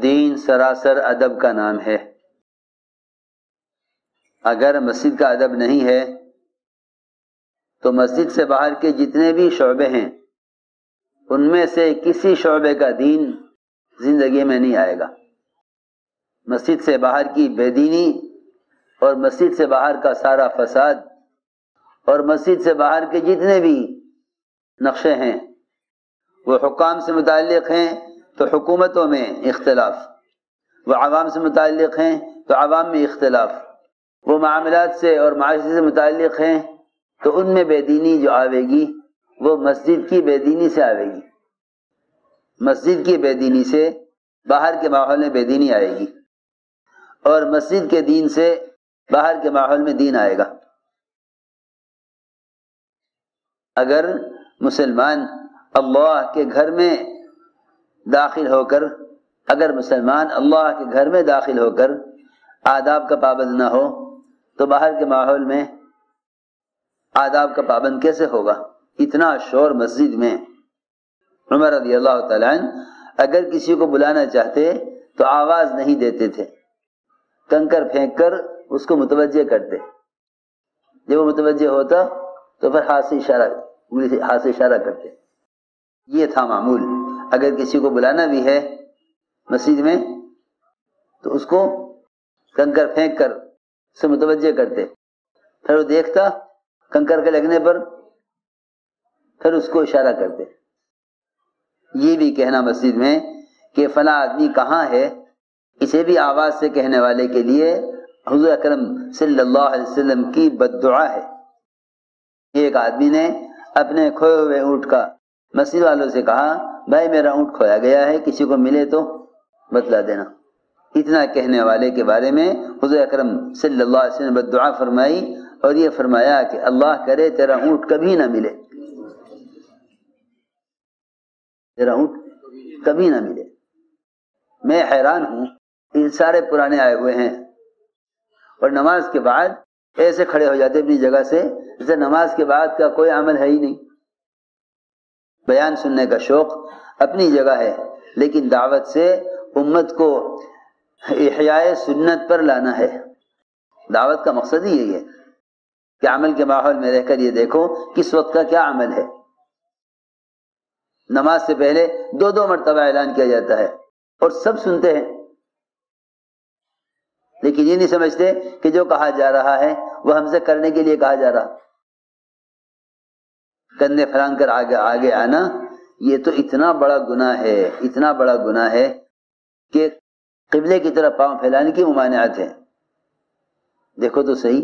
دین سراسر ادب کا نام ہے۔ اگر مسجد کا ادب نہیں ہے تو مسجد سے باہر کے جتنے بھی شعبے ہیں ان میں سے کسی شعبے کا دین زندگی میں نہیں آئے گا۔ مسجد سے باہر کی بے دینی اور مسجد سے باہر کا سارا فساد اور مسجد سے باہر کے جتنے بھی نقشے ہیں وہ حکام سے متعلق ہیں تو حکومتوں میں اختلاف، وہ عوام سے متعلق ہیں تو عوام میں اختلاف، وہ معاملات سے اور معاشرے سے متعلق ہیں تو ان میں بے دینی جو آوے گی وہ مسجد کی بے دینی سے آوے گی۔ مسجد کی بے دینی سے باہر کے ماحول میں بے دینی آئے گی اور مسجد کے دین سے باہر کے ماحول میں دین آئے گا۔ اگر مسلمان اللہ کے گھر میں داخل ہو کر آداب کا پابند نہ ہو تو باہر کے ماحول میں آداب کا پابند کیسے ہوگا؟ اتنا شور مسجد میں۔ عمر رضی اللہ تعالیٰ عنہ اگر کسی کو بلانا چاہتے تو آواز نہیں دیتے تھے، کنکر پھینک کر اس کو متوجہ کرتے۔ جب وہ متوجہ ہوتا تو پھر ہاتھ سے اشارہ کرتے۔ یہ تھا معمول۔ اگر کسی کو بلانا بھی ہے مسجد میں تو اس کو کنکر پھینک کر اسے متوجہ کرتے، پھر وہ دیکھتا کنکر کے لگنے پر پھر اس کو اشارہ کرتے۔ یہ بھی کہنا مسجد میں کہ فلاں آدمی کہاں ہے، اسے بھی آواز سے کہنے والے کے لیے حضور اکرم صلی اللہ علیہ وسلم کی بددعا ہے۔ ایک آدمی نے اپنے کھوئے ہوئے اونٹ کا مسجد والوں سے کہا، بھائی میرا اونٹ کھویا گیا ہے، کسی کو ملے تو بتلا دینا۔ اتنا کہنے والے کے بارے میں حضور اکرم صلی اللہ علیہ وسلم نے بددعا فرمائی اور یہ فرمایا کہ اللہ کرے تیرا اونٹ کبھی نہ ملے، تیرا اونٹ کبھی نہ ملے۔ میں حیران ہوں، یہ سارے پرانے آئے ہوئے ہیں اور نماز کے بعد ایسے کھڑے ہو جاتے اپنی جگہ سے جیسے نماز کے بعد کا کوئی عمل ہے ہی نہیں۔ بیان سننے کا شوق اپنی جگہ ہے لیکن دعوت سے امت کو احیاء سنت پر لانا ہے۔ دعوت کا مقصد ہی یہی ہے کہ عمل کے ماحول میں رہ کر یہ دیکھو کس وقت کا کیا عمل ہے۔ نماز سے پہلے 2 مرتبہ اعلان کیا جاتا ہے اور سب سنتے ہیں، لیکن یہ نہیں سمجھتے کہ جو کہا جا رہا ہے وہ ہم سے کرنے کے لیے کہا جا رہا۔ کندھے پھیلان کر آگے آنا یہ تو اتنا بڑا گناہ ہے، اتنا بڑا گناہ ہے کہ قبلے کی طرف پاؤں پھیلانے کی ممانعت ہے۔ دیکھو تو صحیح،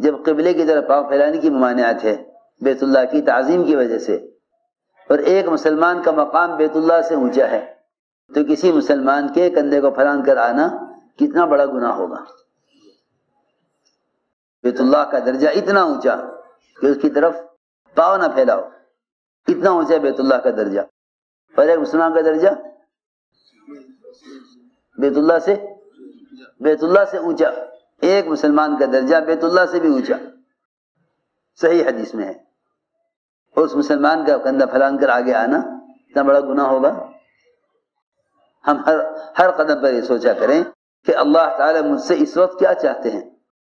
جب قبلے کی طرف پاؤں پھیلانے کی ممانعت ہے بیت اللہ کی تعظیم کی وجہ سے، اور ایک مسلمان کا مقام بیت اللہ سے اونچا ہے، تو کسی مسلمان کے کندھے کو پھیلان کر آنا کتنا بڑا گناہ ہوگا۔ بیت اللہ کا درجہ اتنا اونچا کہ اس کی طرف پاؤں نہ پھیلاؤ، اتنا اونچا بیت اللہ کا درجہ، اور ایک مسلمان کا درجہ بیت اللہ سے اونچا، ایک مسلمان کا درجہ بیت اللہ سے بھی اونچا، صحیح حدیث میں ہے۔ اور اس مسلمان کا کندھا پھیلان کر آگے آنا اتنا بڑا گناہ ہوگا۔ ہم ہر قدم پر یہ سوچا کریں کہ اللہ تعالیٰ مجھ سے اس وقت کیا چاہتے ہیں،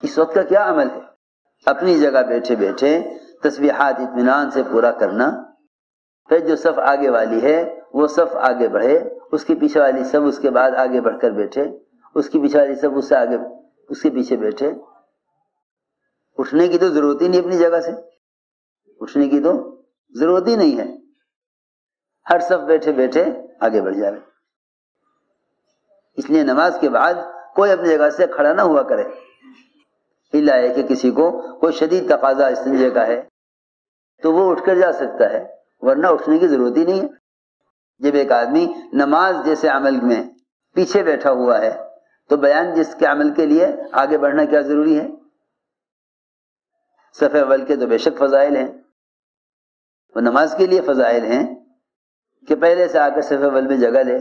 اس وقت کا کیا عمل ہے۔ اپنی جگہ بیٹھے بیٹھے تسبیحات اطمینان سے پورا کرنا، پھر جو صف آگے والی ہے وہ صف آگے بڑھے، اس کی پیچھے والی صف اس کے بعد آگے بڑھ کر بیٹھے، اس کی پیچھے والی صف اس سے آگے اس کے پیچھے بیٹھے۔ اٹھنے کی تو ضرورت ہی نہیں، اپنی جگہ سے اٹھنے کی تو ضرورت ہی نہیں ہے، ہر صف بیٹھے بیٹھے آگے بڑھ جائے۔ اس لیے نماز کے بعد کوئی اپنی جگہ سے کھڑا نہ ہوا کرے، الا ہے کہ کسی کو کوئی شدید تقاضا استنجے کا ہے تو وہ اٹھ کر جا سکتا ہے، ورنہ اٹھنے کی ضرورت ہی نہیں ہے۔ جب ایک آدمی نماز جیسے عمل میں پیچھے بیٹھا ہوا ہے تو بیان جس کے عمل کے لیے آگے بڑھنا کیا ضروری ہے؟ صف اول کے تو بے شک فضائل ہیں، وہ نماز کے لیے فضائل ہیں کہ پہلے سے آ کر صف اول میں جگہ لے،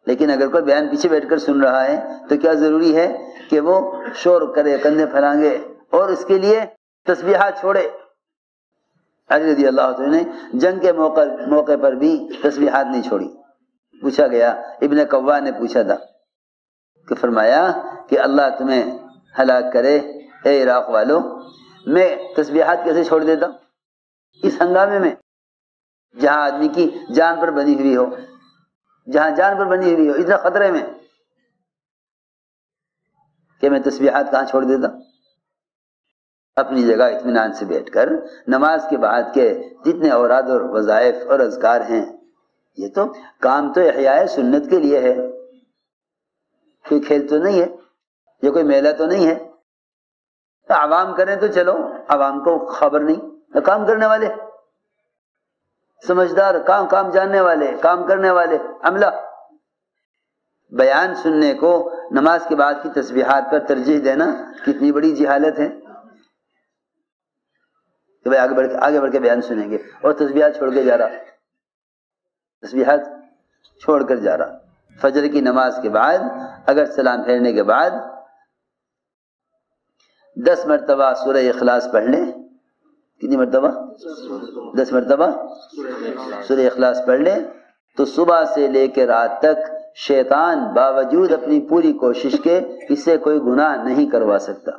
لیکن اگر کوئی بیان پیچھے بیٹھ کر سن رہا ہے تو کیا ضروری ہے کہ وہ شور کرے، کندھے پھیلانگے اور اس کے لیے تسبیحات چھوڑے۔ علی رضی اللہ عنہ نے جنگ کے موقع پر بھی تسبیحات نہیں چھوڑی، پوچھا گیا، ابن قوا نے پوچھا تھا کہ فرمایا کہ اللہ تمہیں ہلاک کرے اے عراق والو، میں تسبیحات کیسے چھوڑ دیتا اس ہنگامے میں جہاں آدمی کی جان پر بنی ہوئی ہو، جہاں جان پر بنی ہوئی ہو، اتنا خطرے میں کہ میں تسبیحات کہاں چھوڑ دیتا؟ اپنی جگہ اطمینان سے بیٹھ کر نماز کے بعد کے جتنے اوراد اور وظائف اور اذکار ہیں، یہ تو کام تو احیاء سنت کے لیے ہے، کوئی کھیل تو نہیں ہے، یہ کوئی میلہ تو نہیں ہے۔ عوام کریں تو چلو، عوام کو خبر نہیں، کام کرنے والے سمجھدار، کام جاننے والے، کام کرنے والے عملہ بیان سننے کو نماز کے بعد کی تسبیحات پر ترجیح دینا کتنی بڑی جہالت ہے کہ بھائی آگے بڑھ کے بیان سنیں گے اور تسبیحات چھوڑ کے جا رہا، تسبیحات چھوڑ کر جا رہا۔ فجر کی نماز کے بعد اگر سلام پھیرنے کے بعد 10 مرتبہ سورہ اخلاص پڑھ لیں، کتنی مرتبہ؟ 10 مرتبہ سورہ اخلاص پڑھ لیں تو صبح سے لے کے رات تک شیطان باوجود اپنی پوری کوشش کے اس سے کوئی گناہ نہیں کروا سکتا۔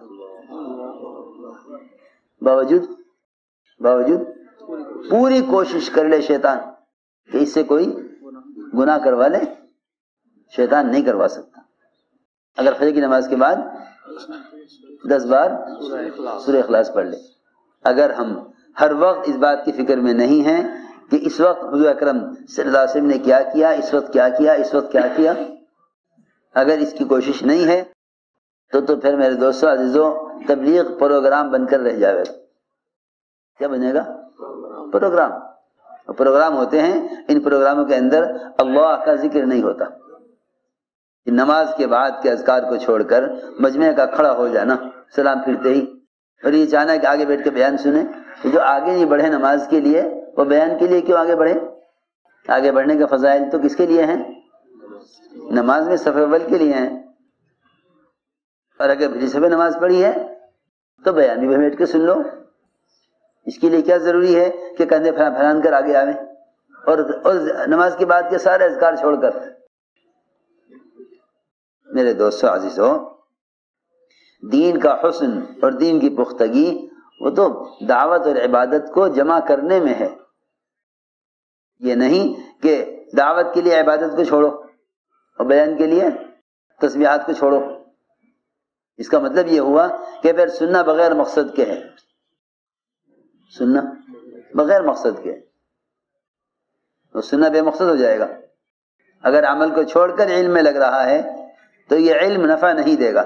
باوجود پوری کوشش کر لے شیطان کہ اس سے کوئی گناہ کروا لے، شیطان نہیں کروا سکتا۔ اگر فجر کی نماز کے بعد 10 بار سورہ اخلاص پڑھ لے، اگر ہم ہر وقت اس بات کی فکر میں نہیں ہیں کہ اس وقت حضور اکرم صلی اللہ علیہ وسلم نے کیا کیا، اس وقت کیا کیا، اس وقت کیا کیا، اگر اس کی کوشش نہیں ہے تو پھر میرے دوستو عزیزو تبلیغ پروگرام بن کر رہ جائے گا۔ کیا بنے گا؟ پروگرام ہوتے ہیں، ان پروگراموں کے اندر اللہ کا ذکر نہیں ہوتا۔ نماز کے بعد کے اذکار کو چھوڑ کر مجمع کا کھڑا ہو جانا سلام پھرتے ہی، اور یہ چاہنا کہ آگے بیٹھ کے بیان سنیں، جو آگے نہیں بڑھے نماز کے لیے وہ بیان کے لیے کیوں آگے بڑھے؟ آگے بڑھنے کے فضائل تو کس کے لیے ہیں؟ نماز میں صف اول کے لیے ہیں، اور اگر بھری صبح نماز پڑھی ہے تو بیان بھی بیٹھ کے سن لو۔ اس کے لیے کیا ضروری ہے کہ کندھے پھیلان کر آگے آویں اور نماز کے بعد کے سارے اذکار چھوڑ کر؟ میرے دوستو عزیزو، دین کا حسن اور دین کی پختگی وہ تو دعوت اور عبادت کو جمع کرنے میں ہے، یہ نہیں کہ دعوت کے لیے عبادت کو چھوڑو اور بیان کے لیے تسبیحات کو چھوڑو۔ اس کا مطلب یہ ہوا کہ پھر سننا بغیر مقصد کے ہے، سننا بغیر مقصد کے، تو سننا بے مقصد ہو جائے گا۔ اگر عمل کو چھوڑ کر علم میں لگ رہا ہے تو یہ علم نفع نہیں دے گا،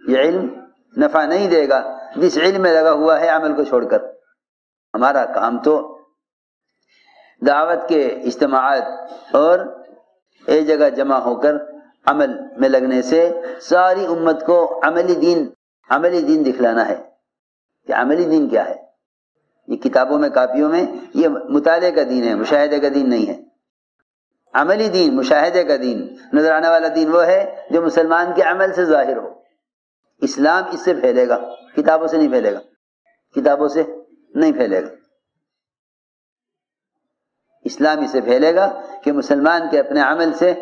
یہ علم نفع نہیں دے گا جس علم میں لگا ہوا ہے عمل کو چھوڑ کر۔ ہمارا کام تو دعوت کے اجتماعات اور ایک جگہ جمع ہو کر عمل میں لگنے سے ساری امت کو عملی دین دکھلانا ہے کہ عملی دین کیا ہے۔ یہ کتابوں میں کاپیوں میں یہ مطالعے کا دین ہے، مشاہدے کا دین نہیں ہے۔ عملی دین، مشاہدے کا دین، نظر آنے والا دین وہ ہے جو مسلمان کے عمل سے ظاہر ہو۔ اسلام اس سے پھیلے گا، کتابوں سے نہیں پھیلے گا، کتابوں سے نہیں پھیلے گا۔ اسلام اس سے پھیلے گا کہ مسلمان کے اپنے عمل سے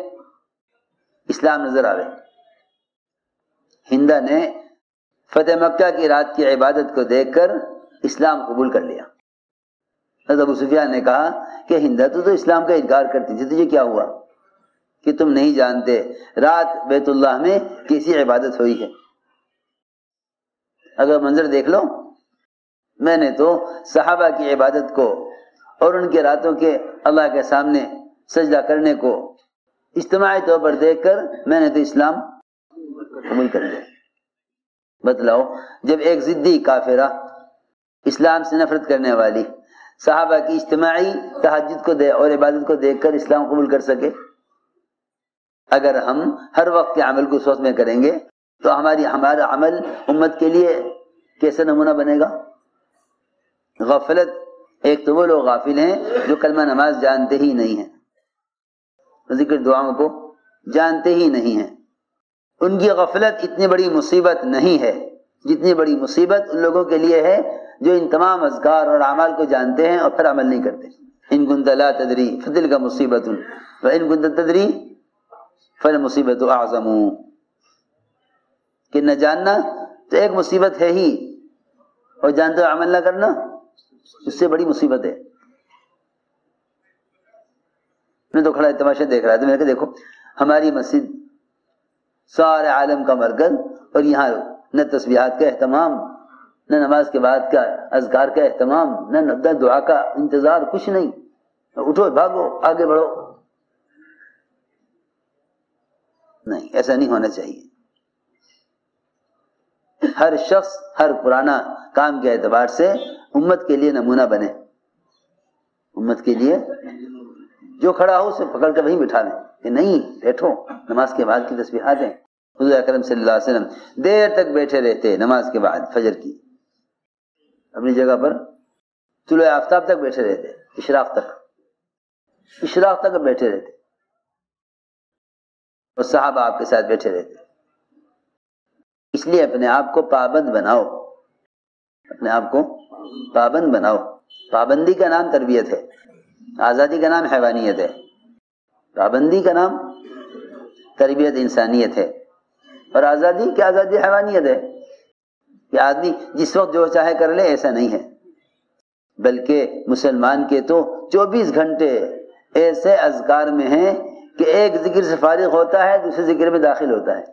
اسلام نظر آئے۔ ہندا نے فتح مکہ کی رات کی عبادت کو دیکھ کر اسلام قبول کر لیا۔ حضرت ابو سفیان نے کہا کہ ہندا تو اسلام کا انکار کرتی تھی، تجھے کیا ہوا کہ تم نہیں جانتے رات بیت اللہ میں کیسی عبادت ہوئی ہے؟ اگر منظر دیکھ لو، میں نے تو صحابہ کی عبادت کو اور ان کے راتوں کے اللہ کے سامنے سجدہ کرنے کو اجتماعی طور پر دیکھ کر میں نے تو اسلام قبول کر لیا۔ بتلاؤ، جب ایک ضدی کافرہ اسلام سے نفرت کرنے والی صحابہ کی اجتماعی تہجد کو اور عبادت کو دیکھ کر اسلام قبول کر سکے، اگر ہم ہر وقت کے عمل کو اس وقت میں کریں گے تو ہمارا عمل امت کے لیے کیسا نمونہ بنے گا؟ غفلت، ایک تو وہ لوگ غافل ہیں جو کلمہ نماز جانتے ہی نہیں ہیں، ذکر دعاؤں کو جانتے ہی نہیں ہیں۔ ان کی غفلت اتنی بڑی مصیبت نہیں ہے جتنی بڑی مصیبت ان لوگوں کے لیے ہے جو ان تمام اذکار اور اعمال کو جانتے ہیں اور پھر عمل نہیں کرتے۔ ان كنت لا تدری فتلك مصیبۃ وان كنت تدری فالمصیبۃ اعظم، کہ نہ جاننا تو ایک مصیبت ہے ہی، اور جانتے ہوئے عمل نہ کرنا اس سے بڑی مصیبت ہے۔ میں تو کھڑا تماشا دیکھ رہا تھا، میں نے کہا دیکھو ہماری مسجد سارے عالم کا مرکز، اور یہاں نہ تسبیحات کا اہتمام، نہ نماز کے بعد کا اذکار کا اہتمام، نہ دعا کا انتظار، کچھ نہیں، اٹھو بھاگو آگے بڑھو۔ نہیں، ایسا نہیں ہونا چاہیے۔ ہر شخص ہر پرانا کام کے اعتبار سے امت کے لیے نمونہ بنے، امت کے لیے جو کھڑا ہو اسے پکڑ کر وہیں بٹھا لیں کہ نہیں بیٹھو، نماز کے بعد کی تسبیحات ہیں۔ حضور اکرم صلی اللہ علیہ وسلم دیر تک بیٹھے رہتے نماز کے بعد فجر کی، اپنی جگہ پر طلوع آفتاب تک بیٹھے رہتے، اشراق تک بیٹھے رہتے، اور صحابہ آپ کے ساتھ بیٹھے رہتے۔ اس لیے اپنے آپ کو پابند بناؤ، اپنے آپ کو پابند بناؤ۔ پابندی کا نام تربیت ہے، آزادی کا نام حیوانیت ہے، پابندی کا نام تربیت انسانیت ہے، اور آزادی کی آزادی حیوانیت ہے کہ آدمی جس وقت جو چاہے کر لے، ایسا نہیں ہے، بلکہ مسلمان کے تو 24 گھنٹے ایسے اذکار میں ہیں کہ ایک ذکر سے فارغ ہوتا ہے دوسرے ذکر میں داخل ہوتا ہے،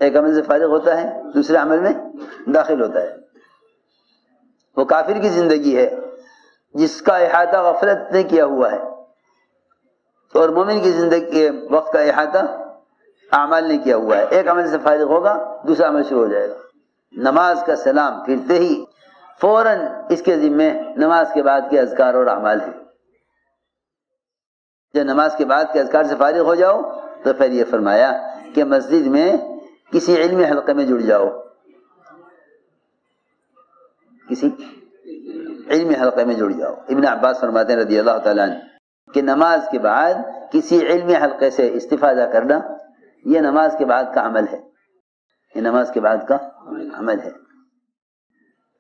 ایک عمل سے فارغ ہوتا ہے دوسرے عمل میں داخل ہوتا ہے۔ وہ کافر کی زندگی ہے جس کا احاطہ غفلت نے کیا ہوا ہے، اور مومن کی زندگی کے وقت کا احاطہ اعمال نے کیا ہوا ہے، ایک عمل سے فارغ ہوگا دوسرا عمل شروع ہو جائے گا۔ نماز کا سلام پھرتے ہی فوراً اس کے ذمے نماز کے بعد کے اذکار اور اعمال ہیں۔ جب نماز کے بعد کے اذکار سے فارغ ہو جاؤ تو پھر یہ فرمایا کہ مسجد میں کسی علمی حلقے میں جڑ جاؤ، کسی علمی حلقے میں جڑ جاؤ۔ ابن عباس فرماتے ہیں رضی اللہ تعالیٰ عنہ کہ نماز کے بعد کسی علمی حلقے سے استفادہ کرنا یہ نماز کے بعد کا عمل ہے، یہ نماز کے بعد کا عمل ہے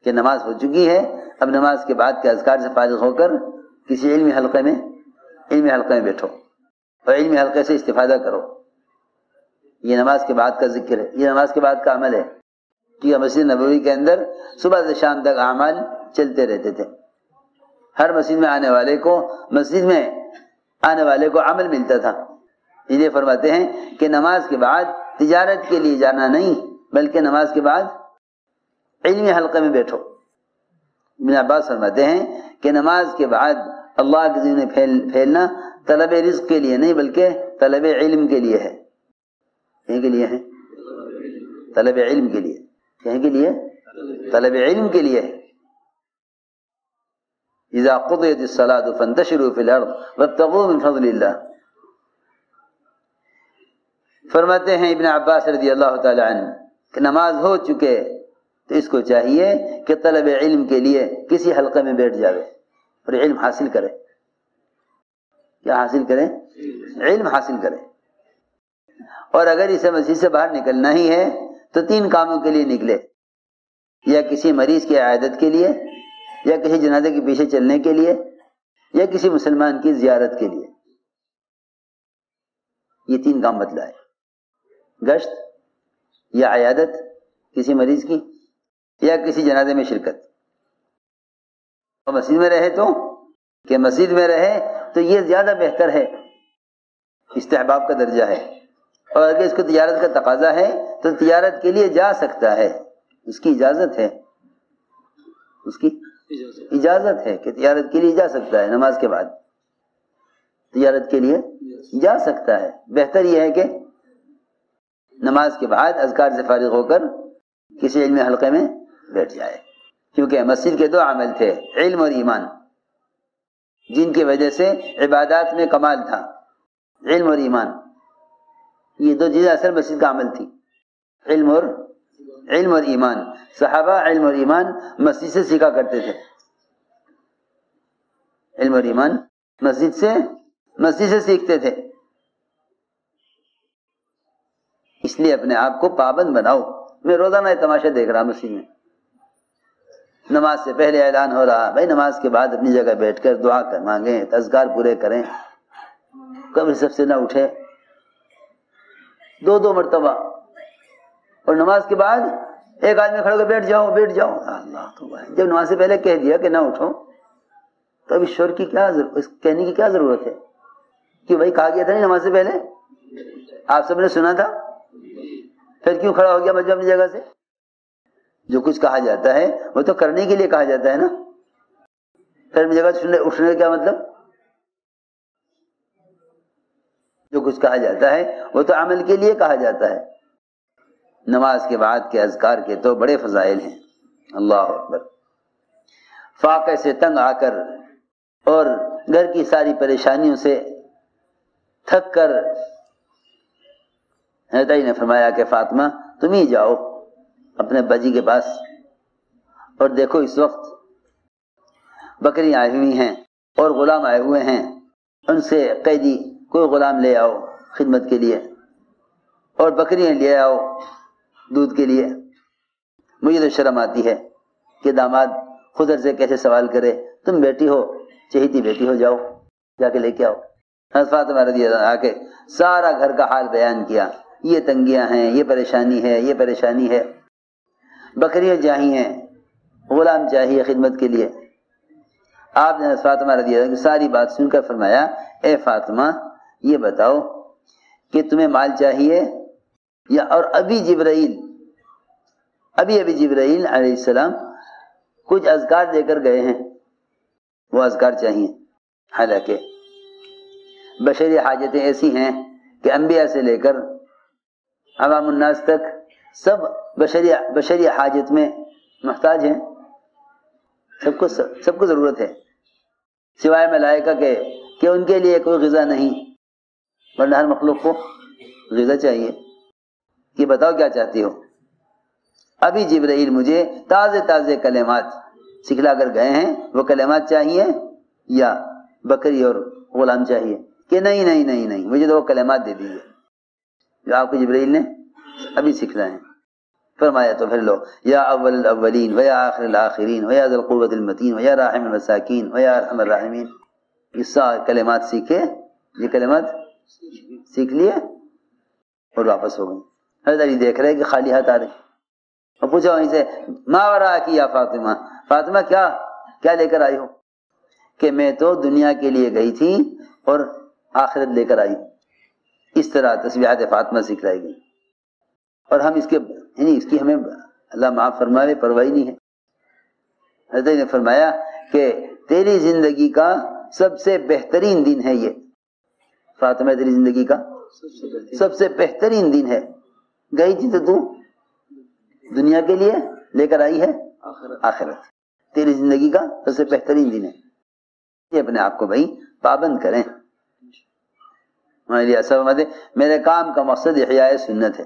کہ نماز ہو چکی ہے، اب نماز کے بعد کے اذکار سے فارغ ہو کر کسی علمی حلقے میں بیٹھو اور علمی حلقے سے استفادہ کرو۔ یہ نماز کے بعد کا ذکر ہے، یہ نماز کے بعد کا عمل ہے، کہ مسجد نبوی کے اندر صبح سے شام تک اعمال چلتے رہتے تھے۔ ہر مسجد میں آنے والے کو عمل ملتا تھا۔ یہ فرماتے ہیں کہ نماز کے بعد تجارت کے لیے جانا نہیں، بلکہ نماز کے بعد علمی حلقے میں بیٹھو۔ ابن عباس فرماتے ہیں کہ نماز کے بعد اللہ کے ذکر میں پھیلنا طلب رزق کے لیے نہیں بلکہ طلب علم کے لیے ہے۔ کہیں کے لیے ہے؟ طلب علم کے لیے۔ کہیں کے لیے؟ طلب علم کے لیے ہے۔ اذا قضیت الصلاۃ فانتشروا فی الارض وابتغوا من فضل اللہ۔ فرماتے ہیں ابن عباس رضی اللہ تعالی عنہ کہ نماز ہو چکے تو اس کو چاہیے کہ طلب علم کے لیے کسی حلقے میں بیٹھ جاوے اور علم حاصل کرے۔ کیا حاصل کرے؟ علم حاصل کرے۔ اور اگر اسے مسجد سے باہر نکلنا ہی ہے تو 3 کاموں کے لیے نکلے، یا کسی مریض کی عیادت کے لیے، یا کسی جنازے کے پیچھے چلنے کے لیے، یا کسی مسلمان کی زیارت کے لیے۔ یہ 3 کام بتلائے، گشت یا عیادت کسی مریض کی، یا کسی جنازے میں شرکت۔ اور مسجد میں رہے تو یہ زیادہ بہتر ہے، استحباب کا درجہ ہے۔ اور اگر اس کو تجارت کا تقاضا ہے تو تجارت کے لیے جا سکتا ہے، اس کی اجازت ہے، اس کی اجازت ہے کہ تجارت کے لیے جا سکتا ہے، نماز کے بعد تجارت کے لیے جا سکتا ہے۔ بہتر یہ ہے کہ نماز کے بعد اذکار سے فارغ ہو کر کسی علمی حلقے میں بیٹھ جائے، کیونکہ مسجد کے 2 عمل تھے، علم اور ایمان، جن کی وجہ سے عبادات میں کمال تھا۔ علم اور ایمان، یہ 2 چیزیں اصل مسجد کا عمل تھی، علم اور ایمان۔ صحابہ علم اور ایمان مسجد سے سیکھا کرتے تھے، علم اور ایمان مسجد سے سیکھتے تھے۔ اس لیے اپنے آپ کو پابند بناؤ۔ میں روزانہ تماشا دیکھ رہا مسجد میں، نماز سے پہلے اعلان ہو رہا، بھائی نماز کے بعد اپنی جگہ بیٹھ کر دعا کر مانگیں، اذکار پورے کریں، کبھی سب سے نہ اٹھے 2 مرتبہ، اور نماز کے بعد ایک آدمی کھڑے ہو کے بیٹھ جاؤ بیٹھ جاؤ، اللہ تو جب نماز سے پہلے کہہ دیا کہ نہ اٹھو تو اب اس شور کی کیا کہنے کی کیا ضرورت ہے کہ بھائی کہا گیا تھا نہیں نماز سے پہلے، آپ سب نے سنا تھا، پھر کیوں کھڑا ہو گیا مجھے اپنی جگہ سے؟ جو کچھ کہا جاتا ہے وہ تو کرنے کے لیے کہا جاتا ہے نا، پھر اپنی جگہ سے اٹھنے کا کیا مطلب؟ جو کچھ کہا جاتا ہے وہ تو عمل کے لیے کہا جاتا ہے۔ نماز کے بعد کے اذکار کے تو بڑے فضائل ہیں، اللہ اکبر۔ فاقے سے تنگ آ کر اور گھر کی ساری پریشانیوں سے تھک کر حضرت علی نے فرمایا کہ فاطمہ تم ہی جاؤ اپنے باجی کے پاس اور دیکھو اس وقت بکری آئی ہوئی ہیں اور غلام آئے ہوئے ہیں، ان سے قیدی کوئی غلام لے آؤ خدمت کے لیے اور بکریاں لے آؤ دودھ کے لیے۔ مجھے تو شرم آتی ہے کہ داماد خود سے کیسے سوال کرے، تم بیٹی ہو چہیتی بیٹی ہو، جاؤ جا کے لے کے آؤ۔ حضرت فاطمہ رضی اللہ عنہا کے سارا گھر کا حال بیان کیا، یہ تنگیاں ہیں، یہ پریشانی ہے، یہ پریشانی ہے، بکریاں چاہیے، غلام چاہیے خدمت کے لیے۔ آپ نے حضرت فاطمہ رضی اللہ عنہا کی ساری بات سن کر فرمایا، اے فاطمہ یہ بتاؤ کہ تمہیں مال چاہیے یا؟ اور ابھی جبرائیل علیہ السلام کچھ اذکار دے کر گئے ہیں، وہ اذکار چاہیے۔ حالانکہ بشری حاجتیں ایسی ہیں کہ انبیاء سے لے کر عوام الناس تک سب بشری حاجت میں محتاج ہیں، سب کو ضرورت ہے، سوائے ملائکہ کے کہ ان کے لیے کوئی غذا نہیں، ورنہ ہر مخلوق کو غذا چاہیے۔ کہ بتاؤ کیا چاہتی ہو؟ ابھی جبرائیل مجھے تازے کلمات سکھلا کر گئے ہیں، وہ کلمات چاہیے یا بکری اور غلام چاہیے؟ کہ نہیں مجھے تو وہ کلمات دے دیجیے جو آپ کو جبرائیل نے ابھی سکھلائے ہیں۔ فرمایا تو پھر لو، یا اول الاولین و یا آخر الاخرین و یا ذی القوۃ المتین و یا راحم المساکین و یا ارحم الراحمین، یہ سارے کلمات سیکھے، یہ کلمات سیکھ لیے اور واپس ہو گئے۔ حضرت علی دیکھ رہے کہ خالی ہاتھ آ رہے، اور پوچھا وہیں سے، ما وراءکی یا فاطمہ، فاطمہ کیا لے کر آئی ہو؟ کہ میں تو دنیا کے لیے گئی تھی اور آخرت لے کر آئی۔ اس طرح تسبیحات فاطمہ سکھلائی گئی، اور ہم اس کی ہمیں اللہ معاف فرمائے پرواہی نہیں ہے۔ حضرت نے فرمایا کہ تیری زندگی کا سب سے بہترین دن ہے یہ، فاطمہ تیری زندگی کا سب سے بہترین دن ہے، گئی تھی تو دنیا کے لیے لے کر آئی ہے آخرت، تیری زندگی کا سب سے بہترین دن ہے۔ یہ اپنے آپ کو بھائی پابند کریں۔ میرے کام کا مقصد احیاء سنت ہے،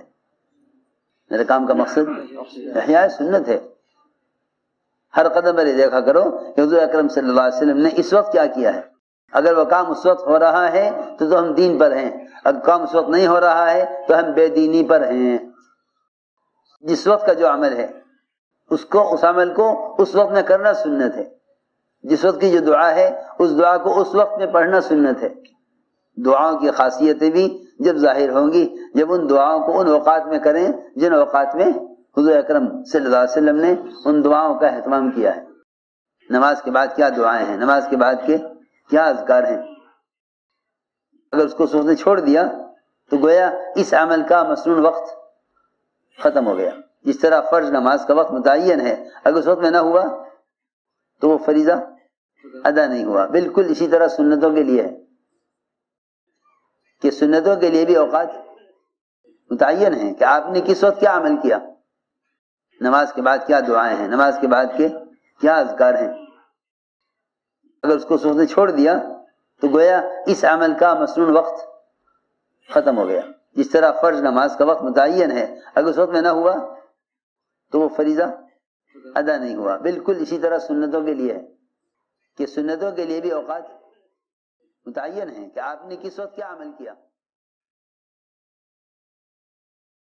میرے کام کا مقصد احیاء سنت ہے۔ ہر قدم پر دیکھا کرو کہ حضور اکرم صلی اللہ علیہ وسلم نے اس وقت کیا کیا ہے۔ اگر وہ کام اس وقت ہو رہا ہے تو ہم دین پر ہیں، اگر کام اس وقت نہیں ہو رہا ہے تو ہم بے دینی پر ہیں۔ جس وقت کا جو عمل ہے اس عمل کو اس وقت میں کرنا سنت ہے، جس وقت کی جو دعا ہے اس دعا کو اس وقت میں پڑھنا سنت ہے۔ دعاؤں کی خاصیتیں بھی جب ظاہر ہوں گی جب ان دعاؤں کو ان اوقات میں کریں جن اوقات میں حضور اکرم صلی اللہ علیہ وسلم نے ان دعاؤں کا اہتمام کیا ہے۔ نماز کے بعد کیا دعائیں ہیں، نماز کے بعد کے کیا اذکار ہیں، اگر اس کو سوچنے چھوڑ دیا تو گویا اس عمل کا مسنون وقت ختم ہو گیا۔ جس طرح فرض نماز کا وقت متعین ہے، اگر اس وقت میں نہ ہوا تو وہ فریضہ ادا نہیں ہوا۔ بالکل اسی طرح سنتوں کے لیے ہے کہ سنتوں کے لیے بھی اوقات متعین ہیں کہ آپ نے کس وقت کیا عمل کیا، نماز کے بعد کیا دعائیں ہیں، نماز کے بعد کے کیا اذکار ہیں۔ اگر اس کو سوچنے چھوڑ دیا تو گویا اس عمل کا مسنون وقت ختم ہو گیا۔ جس طرح فرض نماز کا وقت متعین ہے، اگر اس وقت میں نہ ہوا تو وہ فریضہ ادا نہیں ہوا۔ بالکل اسی طرح سنتوں کے لیے ہے کہ سنتوں کے لیے بھی اوقات متعین ہیں کہ آپ نے کس وقت کیا عمل کیا۔